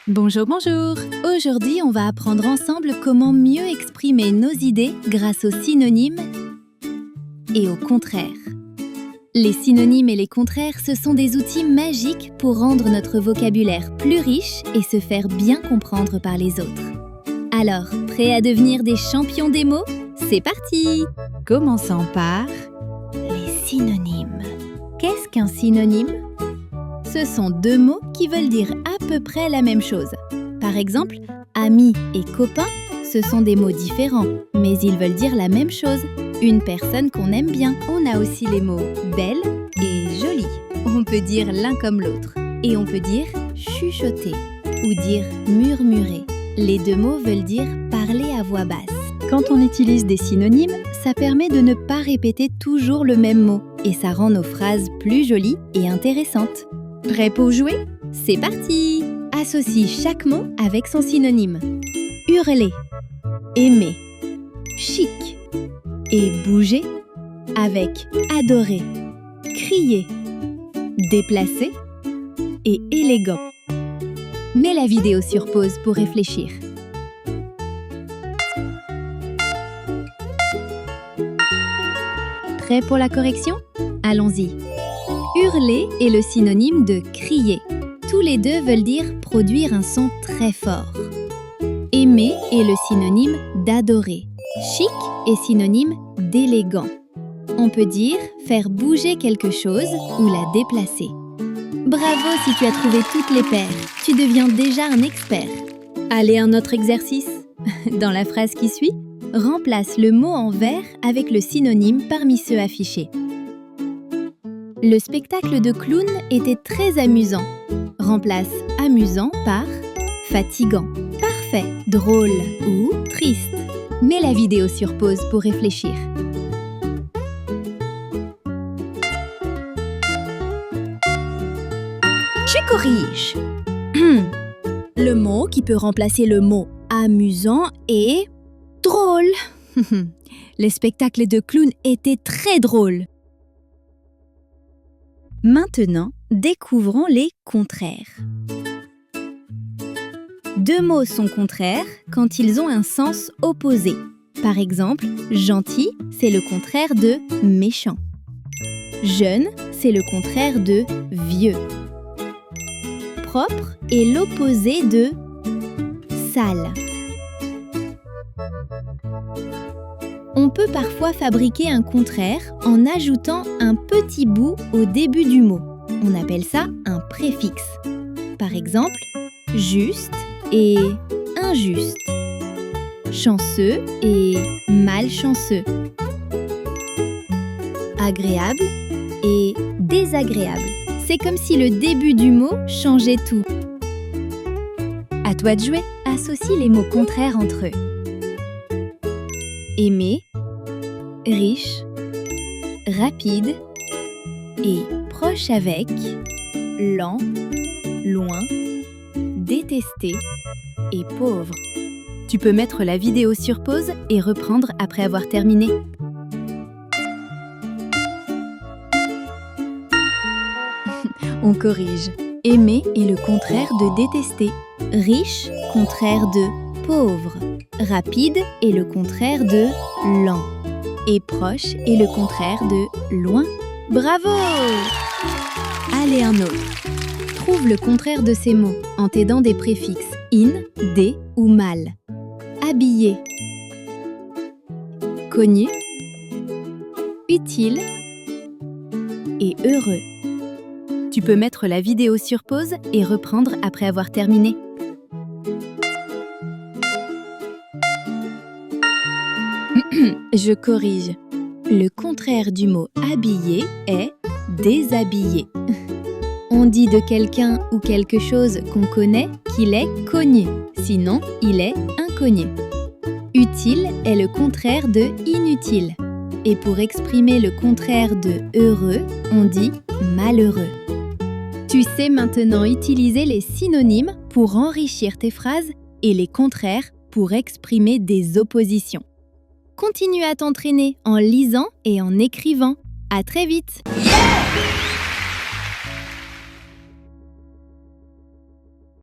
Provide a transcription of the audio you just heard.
Bonjour, bonjour! Aujourd'hui, on va apprendre ensemble comment mieux exprimer nos idées grâce aux synonymes et aux contraires. Les synonymes et les contraires, ce sont des outils magiques pour rendre notre vocabulaire plus riche et se faire bien comprendre par les autres. Alors, prêts à devenir des champions des mots? C'est parti! Commençons par les synonymes. Qu'est-ce qu'un synonyme? Ce sont deux mots qui veulent dire à peu près la même chose. Par exemple, ami et copain, ce sont des mots différents, mais ils veulent dire la même chose. Une personne qu'on aime bien. On a aussi les mots belle et jolie. On peut dire l'un comme l'autre. Et on peut dire chuchoter ou dire murmurer. Les deux mots veulent dire parler à voix basse. Quand on utilise des synonymes, ça permet de ne pas répéter toujours le même mot et ça rend nos phrases plus jolies et intéressantes. Prêt pour jouer? C'est parti! Associe chaque mot avec son synonyme. Hurler, aimer, chic et bouger avec adorer, crier, déplacer et élégant. Mets la vidéo sur pause pour réfléchir. Prêt pour la correction? Allons-y. Hurler est le synonyme de crier. Tous les deux veulent dire produire un son très fort. Aimer est le synonyme d'adorer. Chic est synonyme d'élégant. On peut dire faire bouger quelque chose ou la déplacer. Bravo si tu as trouvé toutes les paires. Tu deviens déjà un expert. Allez, un autre exercice. Dans la phrase qui suit, remplace le mot en vert avec le synonyme parmi ceux affichés. Le spectacle de clown était très amusant. Remplace amusant par fatigant, parfait, drôle ou triste. Mets la vidéo sur pause pour réfléchir. Je corrige. Le mot qui peut remplacer le mot amusant est drôle. Le spectacle de clown était très drôle. Maintenant, découvrons les contraires. Deux mots sont contraires quand ils ont un sens opposé. Par exemple, gentil, c'est le contraire de méchant. Jeune, c'est le contraire de vieux. Propre est l'opposé de sale. On peut parfois fabriquer un contraire en ajoutant un petit bout au début du mot. On appelle ça un préfixe. Par exemple, juste et injuste. Chanceux et malchanceux. Agréable et désagréable. C'est comme si le début du mot changeait tout. À toi de jouer, associe les mots contraires entre eux. Aimer, riche, rapide et proche avec, lent, loin, détesté et pauvre. Tu peux mettre la vidéo sur pause et reprendre après avoir terminé. On corrige. Aimer est le contraire de détester. Riche, contraire de pauvre. Rapide est le contraire de lent. Et proche est le contraire de loin. Bravo! Allez, un autre. Trouve le contraire de ces mots en t'aidant des préfixes in, des ou mal. Habillé. Connu. Utile. Et heureux. Tu peux mettre la vidéo sur pause et reprendre après avoir terminé. Je corrige. Le contraire du mot habillé est déshabillé. On dit de quelqu'un ou quelque chose qu'on connaît qu'il est connu, sinon il est inconnu. Utile est le contraire de inutile. Et pour exprimer le contraire de heureux, on dit malheureux. Tu sais maintenant utiliser les synonymes pour enrichir tes phrases et les contraires pour exprimer des oppositions. Continue à t'entraîner en lisant et en écrivant. À très vite! Yeah!